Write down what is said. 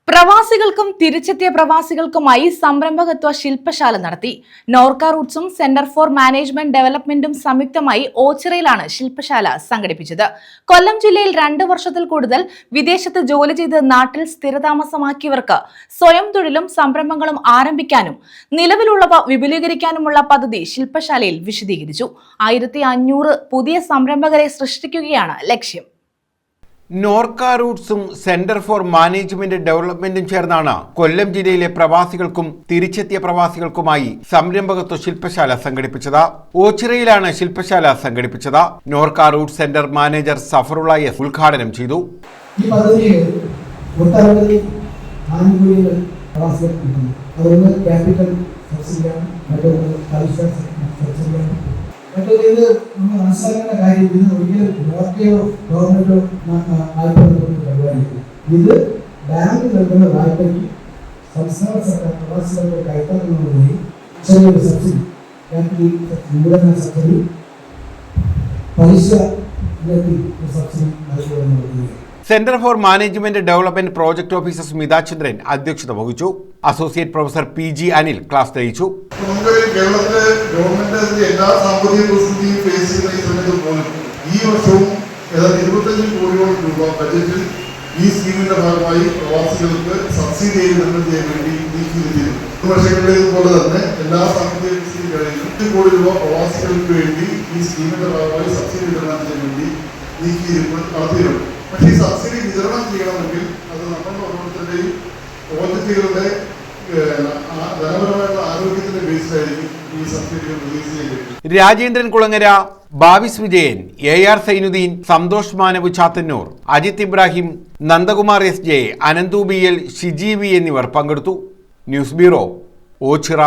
പ്രവാസികൾക്കും തിരിച്ചെത്തിയ പ്രവാസികൾക്കുമായി സംരംഭകത്വ ശില്പശാല നടത്തി. നോർക്ക റൂട്ട്സും സെന്റർ ഫോർ മാനേജ്മെന്റ് ഡെവലപ്മെന്റും സംയുക്തമായി ഓച്ചിറയിലാണ് ശില്പശാല സംഘടിപ്പിച്ചത്. കൊല്ലം ജില്ലയിൽ 2 വർഷത്തിൽ കൂടുതൽ വിദേശത്ത് ജോലി ചെയ്ത് നാട്ടിൽ സ്ഥിരതാമസമാക്കിയവർക്ക് സ്വയം തൊഴിലും സംരംഭങ്ങളും ആരംഭിക്കാനും നിലവിലുള്ളവ വിപുലീകരിക്കാനുമുള്ള പദ്ധതി ശില്പശാലയിൽ വിശദീകരിച്ചു. 1500 പുതിയ സംരംഭകരെ സൃഷ്ടിക്കുകയാണ് ലക്ഷ്യം. നോർക്ക റൂട്ട്സും സെന്റർ ഫോർ മാനേജ്മെന്റ് ഡെവലപ്മെന്റും ചേർന്നാണ് കൊല്ലം ജില്ലയിലെ പ്രവാസികൾക്കും തിരിച്ചെത്തിയ പ്രവാസികൾക്കുമായി സംരംഭകത്വ ശില്പശാല സംഘടിപ്പിച്ചത്. ഓച്ചിറയിലാണ് ശില്പശാല സംഘടിപ്പിച്ചത്. NORKA root centre manager Safarulla S ഉദ്ഘാടനം ചെയ്തു. മറ്റൊരു നമ്മൾ മനസ്സിലാക്കേണ്ട കാര്യം, ഇത് ഒരിക്കലും നോർക്കയോ ഗവൺമെന്റോ പരിപാടി. ഇത് ബാങ്ക് നൽകുന്ന വായ്പയ്ക്ക് സംസ്ഥാന സർക്കാർ പ്രവാസികളുടെ കൈത്താങ്ങുന്നതിനായി ചെറിയൊരു സബ്സിഡി, മൂലധന സബ്സിഡി, പലിശ സബ്സിഡി നൽകുക. Centre for management development project officer Smitha Chandran അധ്യക്ഷത വഹിച്ചു. Associate professor PG Anil class നയിച്ചു. കേരളത്തിലെ ഗവൺമെന്റ് എല്ലാ സാമ്പത്തിക പ്രതിസന്ധിയും ഫേസ് ചെയ്യുന്ന ഈ സമയത്ത് പോലും ഈ വർഷവും ഏതാണ്ട് 25 കോടിയോളം രൂപ ബജറ്റിൽ ഈ സ്കീമിന്റെ ഭാഗമായി പ്രവാസികൾക്ക് സബ്സിഡി വിതരണം ചെയ്യാൻ വേണ്ടി നീക്കിയിരുത്തിയിരുന്നു. വർഷങ്ങളിലേതുപോലെ തന്നെ എല്ലാ സാമ്പത്തിക പ്രതിസന്ധികളിലും 10 കോടി രൂപ പ്രവാസികൾക്ക് വേണ്ടി ഈ സ്കീമിന്റെ ഭാഗമായി സബ്സിഡി വിതരണം ചെയ്യാൻ വേണ്ടി നടത്തിയിരുന്നു. പക്ഷേ ഈ സബ്സിഡി വിതരണം ചെയ്യണമെങ്കിൽ അത് നമ്മുടെ ഓരോരുത്തരുടെയും പ്രോജക്റ്റുകളുടെ ധനപരമായിട്ടുള്ള ആരോഗ്യത്തിന്റെ ബേസിലായിരിക്കും ഈ സബ്സിഡികൾ റിലീസ് ചെയ്യുന്നത്. Rajendran Kulangara, Babis Vijayan, AR Zainuddin, Santhosh Manav Chathannoor, Ajith Ibrahim, Nandakumar SJ, Ananthu BL, Shiji V എന്നിവർ പങ്കെടുത്തു. News bureau, Ochira.